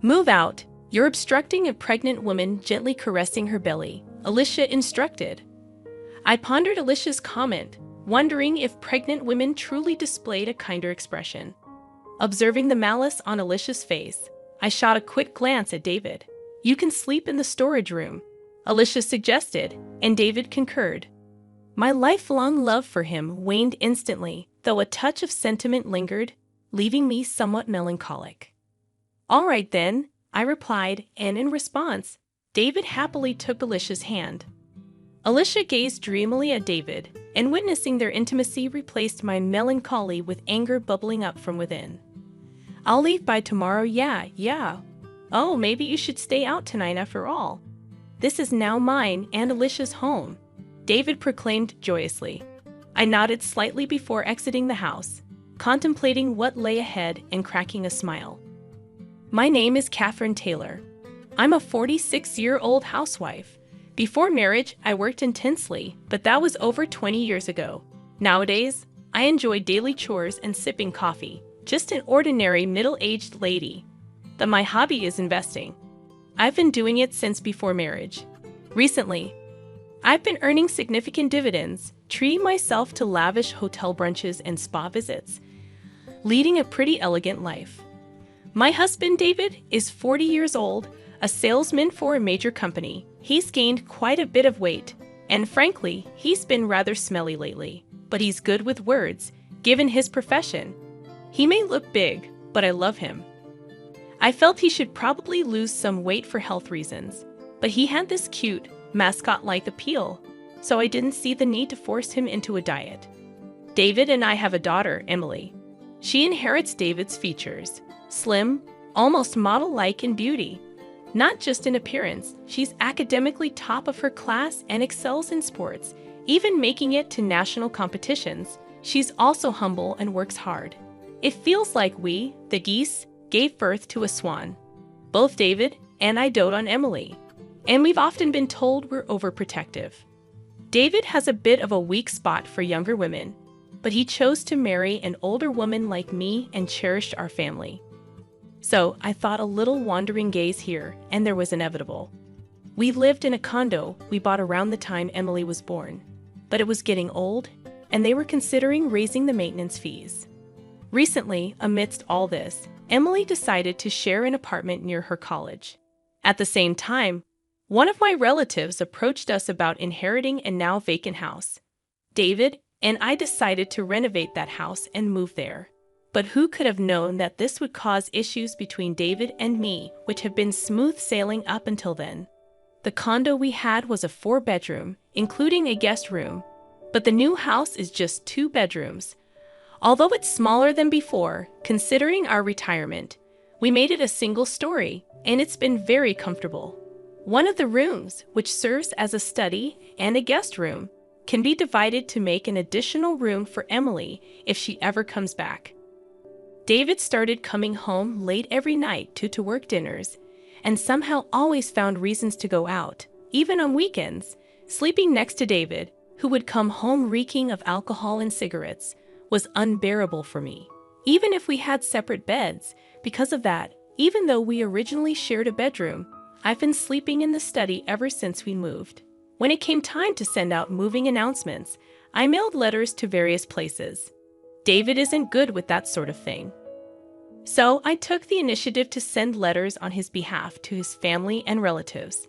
"Move out. You're obstructing a pregnant woman gently caressing her belly," Alicia instructed. I pondered Alicia's comment, wondering if pregnant women truly displayed a kinder expression. Observing the malice on Alicia's face, I shot a quick glance at David. "You can sleep in the storage room," Alicia suggested, and David concurred. My lifelong love for him waned instantly, though a touch of sentiment lingered, leaving me somewhat melancholic. "All right then," I replied, and in response, David happily took Alicia's hand. Alicia gazed dreamily at David, and witnessing their intimacy replaced my melancholy with anger bubbling up from within. "I'll leave by tomorrow, yeah. Oh, maybe you should stay out tonight after all. This is now mine and Alicia's home," David proclaimed joyously. I nodded slightly before exiting the house, contemplating what lay ahead and cracking a smile. My name is Catherine Taylor. I'm a 46-year-old housewife. Before marriage, I worked intensely, but that was over 20 years ago. Nowadays, I enjoy daily chores and sipping coffee, just an ordinary middle-aged lady. But my hobby is investing. I've been doing it since before marriage. Recently, I've been earning significant dividends, treating myself to lavish hotel brunches and spa visits, leading a pretty elegant life. My husband, David, is 40 years old, a salesman for a major company. He's gained quite a bit of weight, and frankly, he's been rather smelly lately. But he's good with words, given his profession. He may look big, but I love him. I felt he should probably lose some weight for health reasons, but he had this cute, mascot-like appeal, so I didn't see the need to force him into a diet. David and I have a daughter, Emily. She inherits David's features, slim, almost model-like in beauty. Not just in appearance, she's academically top of her class and excels in sports, even making it to national competitions. She's also humble and works hard. It feels like we, the geese, gave birth to a swan. Both David and I dote on Emily, and we've often been told we're overprotective. David has a bit of a weak spot for younger women, but he chose to marry an older woman like me and cherished our family. So I thought a little wandering gaze here, and there was inevitable. We lived in a condo we bought around the time Emily was born, but it was getting old, and they were considering raising the maintenance fees. Recently, amidst all this, Emily decided to share an apartment near her college. At the same time, one of my relatives approached us about inheriting a now vacant house. David and I decided to renovate that house and move there. But who could have known that this would cause issues between David and me, which have been smooth sailing up until then? The condo we had was a 4-bedroom, including a guest room, but the new house is just 2 bedrooms. Although it's smaller than before, considering our retirement, we made it a single story, and it's been very comfortable. One of the rooms, which serves as a study and a guest room, can be divided to make an additional room for Emily if she ever comes back. David started coming home late every night to work dinners, and somehow always found reasons to go out, even on weekends. Sleeping next to David, who would come home reeking of alcohol and cigarettes, was unbearable for me. Even if we had separate beds, because of that, even though we originally shared a bedroom, I've been sleeping in the study ever since we moved. When it came time to send out moving announcements, I mailed letters to various places. David isn't good with that sort of thing. So I took the initiative to send letters on his behalf to his family and relatives.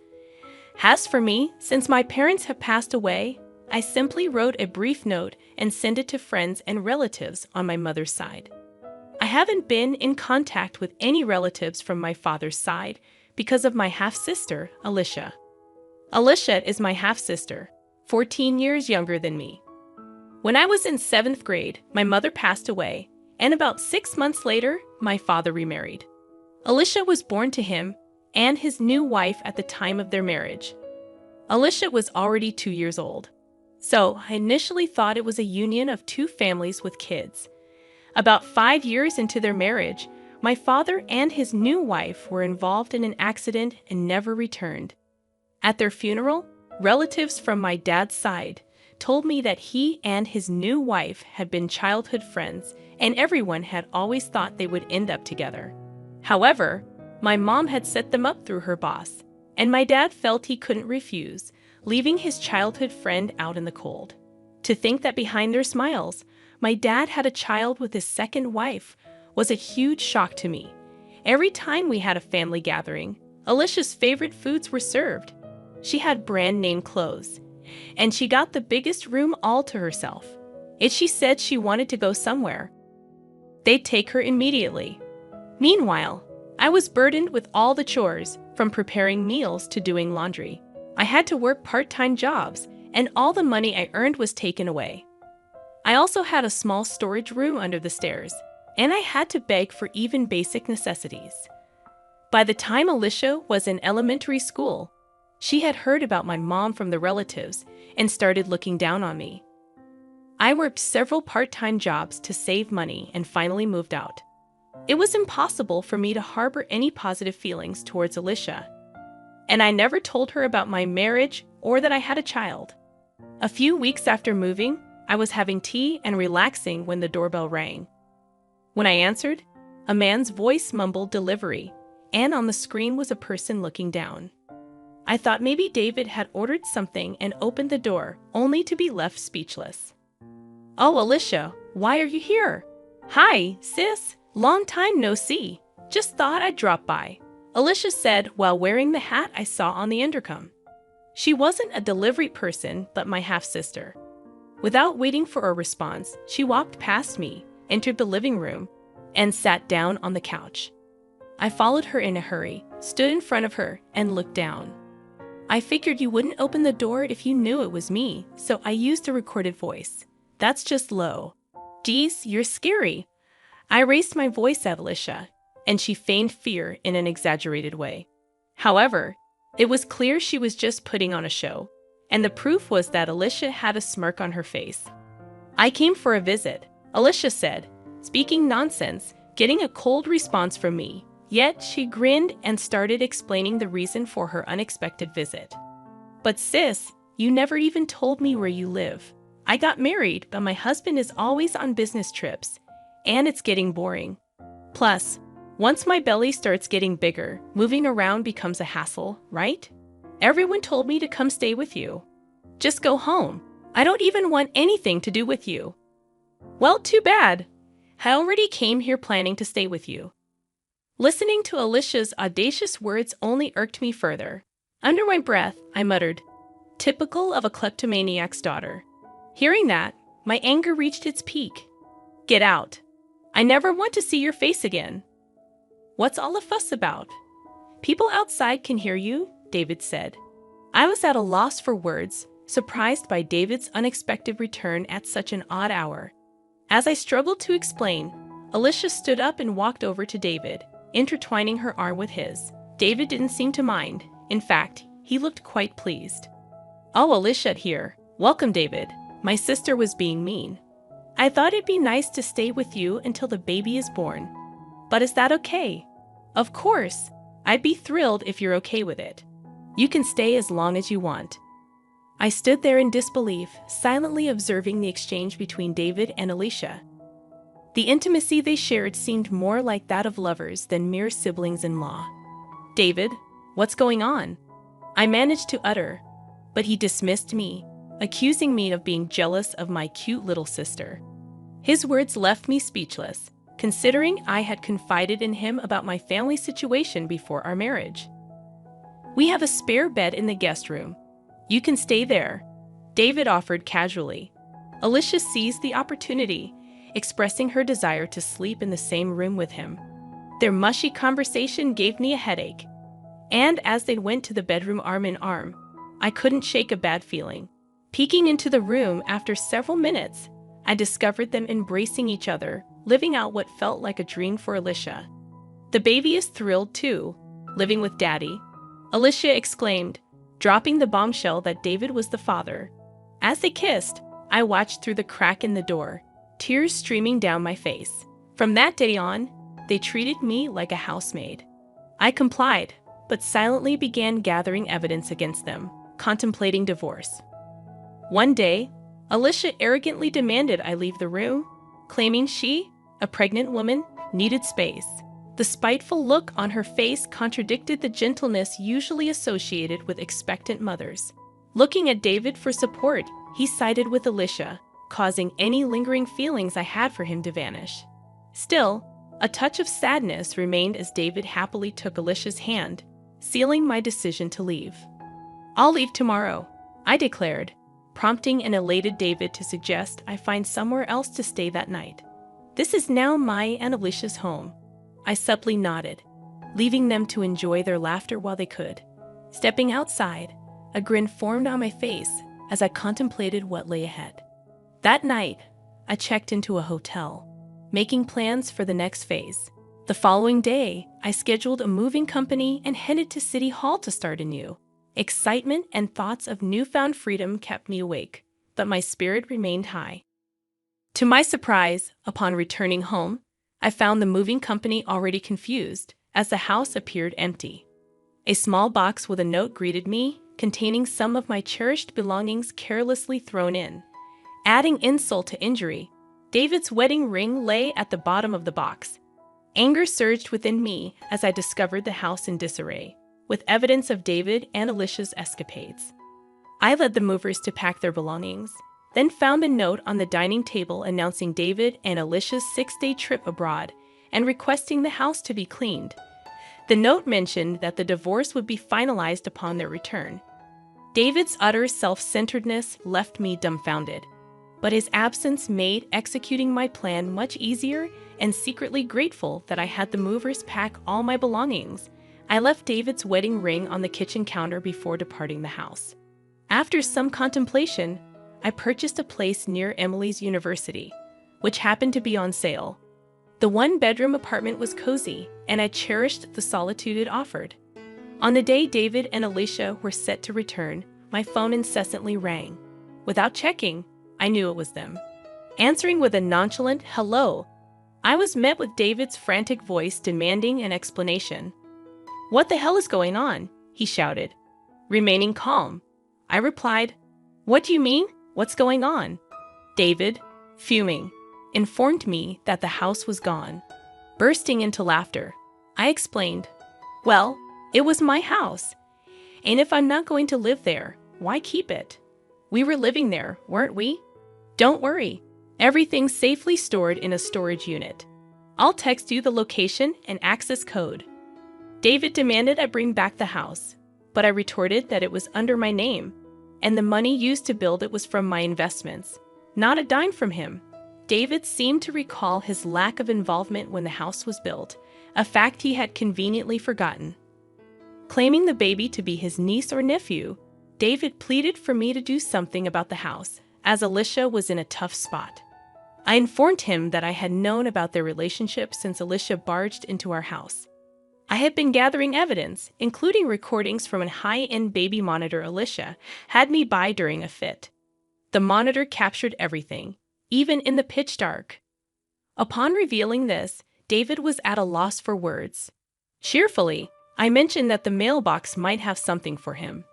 As for me, since my parents have passed away, I simply wrote a brief note and sent it to friends and relatives on my mother's side. I haven't been in contact with any relatives from my father's side because of my half-sister, Alicia. Alicia is my half-sister, 14 years younger than me. When I was in 7th grade, my mother passed away, and about 6 months later, my father remarried. Alicia was born to him and his new wife at the time of their marriage. Alicia was already 2 years old, so I initially thought it was a union of 2 families with kids. About 5 years into their marriage, my father and his new wife were involved in an accident and never returned. At their funeral, relatives from my dad's side told me that he and his new wife had been childhood friends, and everyone had always thought they would end up together. However, My mom had set them up through her boss, and my dad felt he couldn't refuse, leaving his childhood friend out in the cold. To think that behind their smiles, my dad had a child with his second wife was a huge shock to me. Every time we had a family gathering, Alicia's favorite foods were served. She had brand name clothes, and she got the biggest room all to herself. If she said she wanted to go somewhere, they'd take her immediately. Meanwhile, I was burdened with all the chores, from preparing meals to doing laundry. I had to work part-time jobs, and all the money I earned was taken away. I also had a small storage room under the stairs, and I had to beg for even basic necessities. By the time Alicia was in elementary school, she had heard about my mom from the relatives and started looking down on me. I worked several part-time jobs to save money and finally moved out. It was impossible for me to harbor any positive feelings towards Alicia, and I never told her about my marriage or that I had a child. A few weeks after moving, I was having tea and relaxing when the doorbell rang. When I answered, a man's voice mumbled delivery, and on the screen was a person looking down. I thought maybe David had ordered something and opened the door, only to be left speechless. "Oh, Alicia, why are you here?" "Hi, sis. Long time no see. Just thought I'd drop by," Alicia said while wearing the hat I saw on the intercom. She wasn't a delivery person, but my half-sister. Without waiting for a response, she walked past me, entered the living room, and sat down on the couch. I followed her in a hurry, stood in front of her, and looked down. "I figured you wouldn't open the door if you knew it was me, so I used a recorded voice. That's just low." "Geez, you're scary." I raised my voice at Alicia, and she feigned fear in an exaggerated way. However, it was clear she was just putting on a show, and the proof was that Alicia had a smirk on her face. "I came for a visit," Alicia said, speaking nonsense, getting a cold response from me. Yet she grinned and started explaining the reason for her unexpected visit. "But sis, you never even told me where you live. I got married, but my husband is always on business trips, and it's getting boring. Plus, once my belly starts getting bigger, moving around becomes a hassle, right? Everyone told me to come stay with you. Just go home. I don't even want anything to do with you." "Well, too bad. I already came here planning to stay with you." Listening to Alicia's audacious words only irked me further. Under my breath, I muttered, "Typical of a kleptomaniac's daughter." Hearing that, my anger reached its peak. "Get out. I never want to see your face again." "What's all the fuss about? People outside can hear you," David said. I was at a loss for words, surprised by David's unexpected return at such an odd hour. As I struggled to explain, Alicia stood up and walked over to David, intertwining her arm with his. David didn't seem to mind. In fact, he looked quite pleased. "Oh, Alicia here. Welcome, David. My sister was being mean. I thought it'd be nice to stay with you until the baby is born. But is that okay?" "Of course. I'd be thrilled if you're okay with it. You can stay as long as you want." I stood there in disbelief, silently observing the exchange between David and Alicia. The intimacy they shared seemed more like that of lovers than mere siblings-in-law. "David, what's going on?" I managed to utter, but he dismissed me, accusing me of being jealous of my cute little sister. His words left me speechless, considering I had confided in him about my family situation before our marriage. "We have a spare bed in the guest room. You can stay there," David offered casually. Alicia seized the opportunity, expressing her desire to sleep in the same room with him. Their mushy conversation gave me a headache, and as they went to the bedroom arm in arm, I couldn't shake a bad feeling. Peeking into the room after several minutes, I discovered them embracing each other, living out what felt like a dream for Alicia. "The baby is thrilled too, living with Daddy," Alicia exclaimed, dropping the bombshell that David was the father. As they kissed, I watched through the crack in the door, tears streaming down my face. From that day on, they treated me like a housemaid. I complied, but silently began gathering evidence against them, contemplating divorce. One day, Alicia arrogantly demanded I leave the room, claiming she, a pregnant woman, needed space. The spiteful look on her face contradicted the gentleness usually associated with expectant mothers. Looking at David for support, he sided with Alicia, causing any lingering feelings I had for him to vanish. Still, a touch of sadness remained as David happily took Alicia's hand, sealing my decision to leave. "I'll leave tomorrow," I declared, prompting an elated David to suggest I find somewhere else to stay that night. "This is now my and Alicia's home." I subtly nodded, leaving them to enjoy their laughter while they could. Stepping outside, a grin formed on my face as I contemplated what lay ahead. That night, I checked into a hotel, making plans for the next phase. The following day, I scheduled a moving company and headed to City Hall to start anew. Excitement and thoughts of newfound freedom kept me awake, but my spirit remained high. To my surprise, upon returning home, I found the moving company already confused, as the house appeared empty. A small box with a note greeted me, containing some of my cherished belongings carelessly thrown in. Adding insult to injury, David's wedding ring lay at the bottom of the box. Anger surged within me as I discovered the house in disarray, with evidence of David and Alicia's escapades. I led the movers to pack their belongings, then found a note on the dining table announcing David and Alicia's 6-day trip abroad and requesting the house to be cleaned. The note mentioned that the divorce would be finalized upon their return. David's utter self-centeredness left me dumbfounded, but his absence made executing my plan much easier and secretly grateful that I had the movers pack all my belongings. I left David's wedding ring on the kitchen counter before departing the house. After some contemplation, I purchased a place near Emily's university, which happened to be on sale. The one-bedroom apartment was cozy, and I cherished the solitude it offered. On the day David and Alicia were set to return, my phone incessantly rang. Without checking, I knew it was them. Answering with a nonchalant hello, I was met with David's frantic voice demanding an explanation. "What the hell is going on?" he shouted. Remaining calm, I replied, "What do you mean? What's going on?" David, fuming, informed me that the house was gone. Bursting into laughter, I explained, "Well, it was my house, and if I'm not going to live there, why keep it? We were living there, weren't we? Don't worry, everything's safely stored in a storage unit. I'll text you the location and access code." David demanded I bring back the house, but I retorted that it was under my name, and the money used to build it was from my investments, not a dime from him. David seemed to recall his lack of involvement when the house was built, a fact he had conveniently forgotten. Claiming the baby to be his niece or nephew, David pleaded for me to do something about the house, as Alicia was in a tough spot. I informed him that I had known about their relationship since Alicia barged into our house. I had been gathering evidence, including recordings from a high-end baby monitor Alicia had me buy during a fit. The monitor captured everything, even in the pitch dark. Upon revealing this, David was at a loss for words. Cheerfully, I mentioned that the mailbox might have something for him.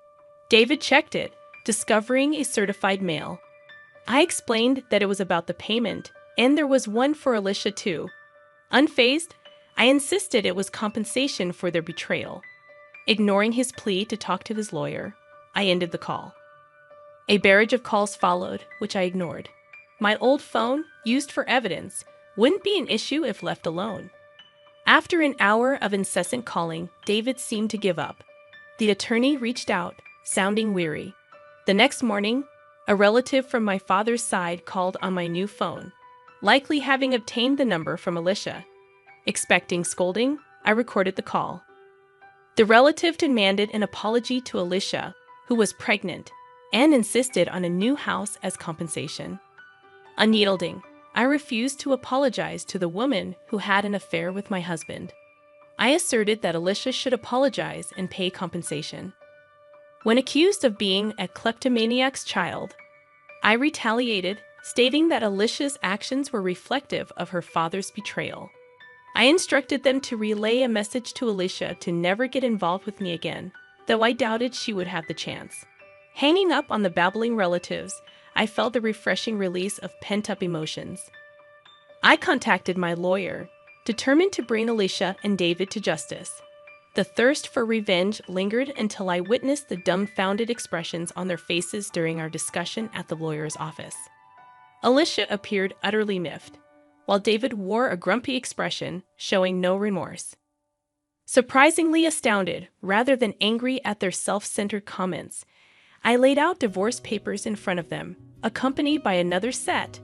David checked it, discovering a certified mail. I explained that it was about the payment, and there was one for Alicia too. Unfazed, I insisted it was compensation for their betrayal. Ignoring his plea to talk to his lawyer, I ended the call. A barrage of calls followed, which I ignored. My old phone, used for evidence, wouldn't be an issue if left alone. After an hour of incessant calling, David seemed to give up. The attorney reached out, sounding weary. The next morning, a relative from my father's side called on my new phone, likely having obtained the number from Alicia. Expecting scolding, I recorded the call. The relative demanded an apology to Alicia, who was pregnant, and insisted on a new house as compensation. Unyielding, I refused to apologize to the woman who had an affair with my husband. I asserted that Alicia should apologize and pay compensation. When accused of being a kleptomaniac's child, I retaliated, stating that Alicia's actions were reflective of her father's betrayal. I instructed them to relay a message to Alicia to never get involved with me again, though I doubted she would have the chance. Hanging up on the babbling relatives, I felt the refreshing release of pent-up emotions. I contacted my lawyer, determined to bring Alicia and David to justice. The thirst for revenge lingered until I witnessed the dumbfounded expressions on their faces during our discussion at the lawyer's office. Alicia appeared utterly miffed, while David wore a grumpy expression, showing no remorse. Surprisingly astounded, rather than angry at their self-centered comments, I laid out divorce papers in front of them, accompanied by another set,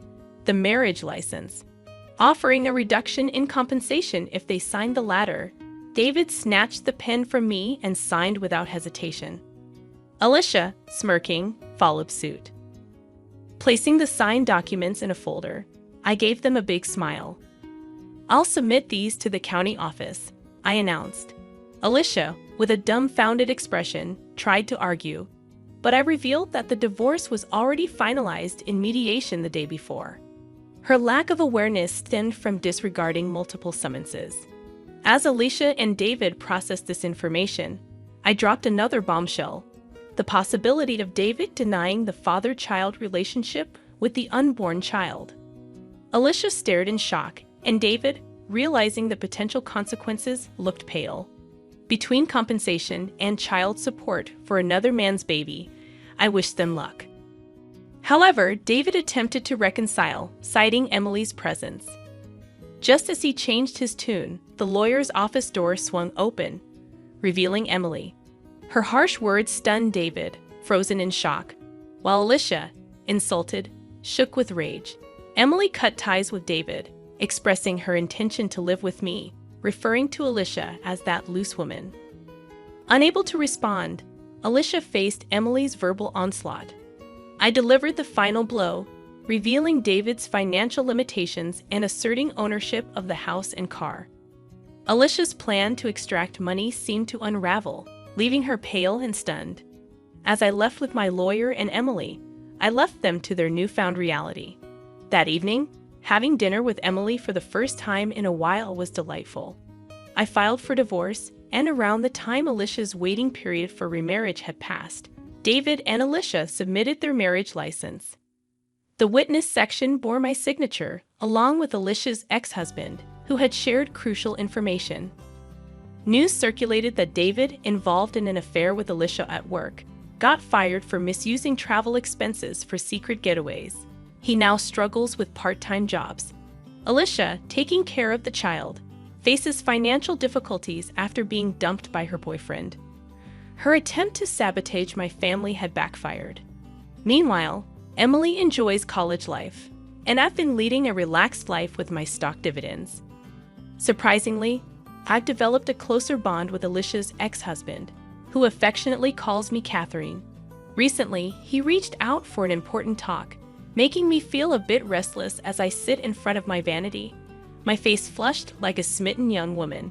the marriage license, offering a reduction in compensation if they signed the latter. David snatched the pen from me and signed without hesitation. Alicia, smirking, followed suit. Placing the signed documents in a folder, I gave them a big smile. "I'll submit these to the county office," I announced. Alicia, with a dumbfounded expression, tried to argue, but I revealed that the divorce was already finalized in mediation the day before. Her lack of awareness stemmed from disregarding multiple summonses. As Alicia and David processed this information, I dropped another bombshell: the possibility of David denying the father-child relationship with the unborn child. Alicia stared in shock, and David, realizing the potential consequences, looked pale. Between compensation and child support for another man's baby, I wished them luck. However, David attempted to reconcile, citing Emily's presence. Just as he changed his tune, the lawyer's office door swung open, revealing Emily. Her harsh words stunned David, frozen in shock, while Alicia, insulted, shook with rage. Emily cut ties with David, expressing her intention to live with me, referring to Alicia as that loose woman. Unable to respond, Alicia faced Emily's verbal onslaught. I delivered the final blow, revealing David's financial limitations and asserting ownership of the house and car. Alicia's plan to extract money seemed to unravel, leaving her pale and stunned. As I left with my lawyer and Emily, I left them to their newfound reality. That evening, having dinner with Emily for the first time in a while was delightful. I filed for divorce, and around the time Alicia's waiting period for remarriage had passed, David and Alicia submitted their marriage license. The witness section bore my signature, along with Alicia's ex-husband, who had shared crucial information. News circulated that David, involved in an affair with Alicia at work, got fired for misusing travel expenses for secret getaways. He now struggles with part-time jobs. Alicia, taking care of the child, faces financial difficulties after being dumped by her boyfriend. Her attempt to sabotage my family had backfired. Meanwhile, Emily enjoys college life, and I've been leading a relaxed life with my stock dividends. Surprisingly, I've developed a closer bond with Alicia's ex-husband, who affectionately calls me Catherine. Recently, he reached out for an important talk, making me feel a bit restless as I sit in front of my vanity, my face flushed like a smitten young woman.